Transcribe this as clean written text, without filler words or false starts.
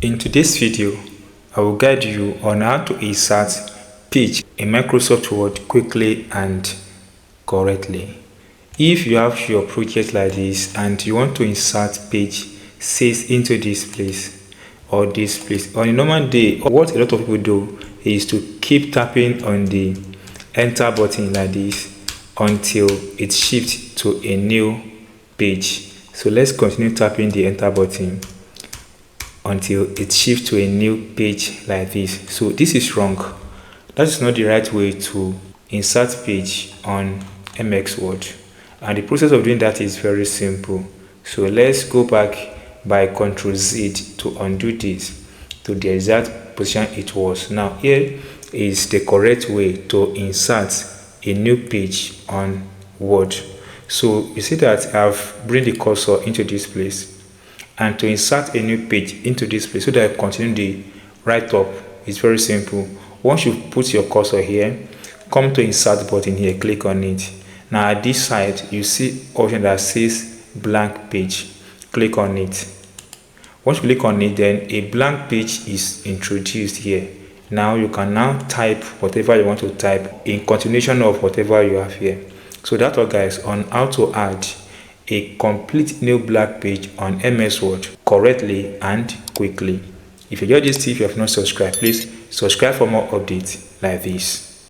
In today's video, I will guide you on how to insert page in Microsoft Word quickly and correctly. If you have your project like this and you want to insert page 6 into this place or this place, on a normal day, what a lot of people do is to keep tapping on the enter button like this until it shifts to a new page. So let's continue tapping the enter button until it shifts to a new page like this. So this is wrong. That is not the right way to insert page on MX Word. And the process of doing that is very simple. So let's go back by Ctrl Z to undo this to the exact position it was. Now here is the correct way to insert a new page on Word. So you see that I've bring the cursor into this place, and to insert a new page into this place so that I continue the write up is very simple. Once you put your cursor here, come to insert button here, click on it. Now at this side you see option that says blank page, click on it. Once you click on it, then a blank page is introduced here. Now you can now type whatever you want to type in continuation of whatever you have here. So that's all guys on how to add a complete new blank page on MS Word correctly and quickly. If you enjoyed this tip, you have not subscribed, please subscribe for more updates like this.